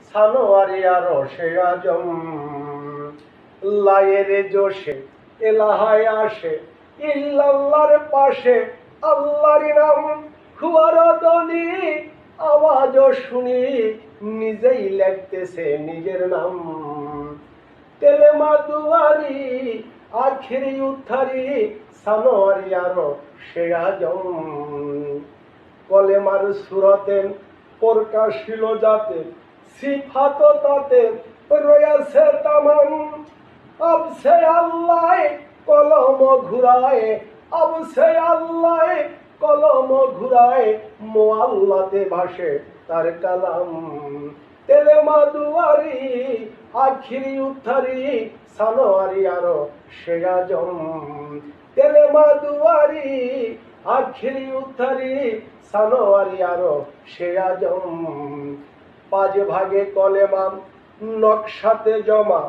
সানোয়ারি আরো সে আজম লায়ের জোশে এলাহায় আসে ইল্লাল্লাহর পাশে আল্লাহর নাম খুয়ার দনি আওয়াজও শুনি নিজেই লিখতেছে নিজের নাম তেলেমা দুয়ারি আখিরি উত্থারি সানোয়ারি আরো সে আজম কলেমার সুরতে প্রকাশিল যাতে সিফাত তাতে রয়েছে তামাম আবসে আল্লাহ কলম ঘুরায় আবসে আল্লাহ কলম ঘুরায় মোয়াল্লাতে ভাসে তার কালাম তেলেমা দুয়ারি আখিরি উত্থারি সানোয়ারি আরো সে আজম তেলেমা দুয়ারি আখিরি উত্থারি সানোয়ারি আরো সে আজম পাঁচ ভাগে কলেমা নকশাতে জমা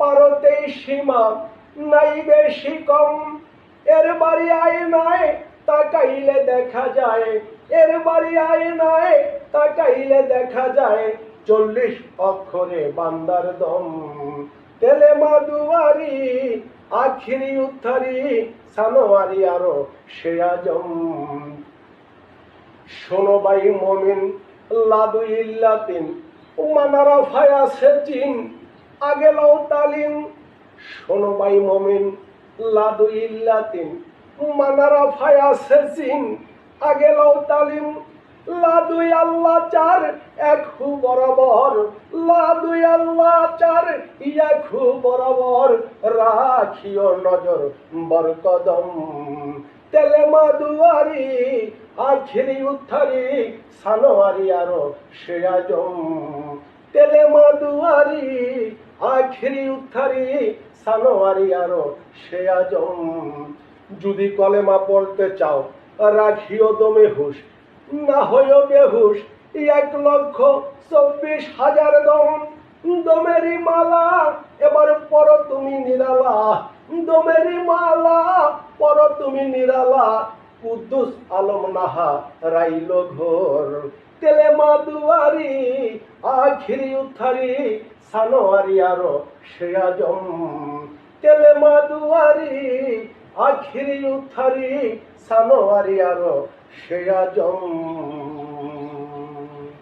পারতেই সীমা নাই বেশি কম এর বাড়ি আয়নায় তাকাইলে দেখা যায় এর বাড়ি আয়নায় তাকাইলে দেখা যায় 40 অক্ষরে বান্দার দম তেলেমা দুয়ারি আখিরি উত্থারি সানোয়ারি আরো সে আজম শোনো ভাই মুমিন লাদু ইল্লাতিন মানারা ফায়াসে জিন আগে লও তালিম শোনো ভাই মুমিন লাদু ইল্লাতিন মানারা ফায়াসে জিন আগে লও তালিম লাদুই আল্লাহ চার এক হু বরাবর লাদুই আল্লাহ চার এক হু বরাবর রাখিও নজর বরকদম তেলেমা দুয়ারি আখিরি উত্থারি সানোয়ারি আরো সে আজম তেলেমা দুয়ারি আখিরি উত্থারি সানোয়ারি আরো সে আজম যদি কলেমা পড়তে চাও রাখিও দমে হুশ না হইও বেহুশ 1,24,000 দম দমেরি মালা এবার পর তুমি নিরালা দমেরি মালা পর তুমি নিরালা কুদ্দুস আলম নাহা রাইল ঘোর তেলেমা দুয়ারি আখিরি উত্থারি সানোয়ারি আরো সে আজম তেলেমা দুয়ারি আখিরি উত্থারি সানোয়ারি আরো সে আজম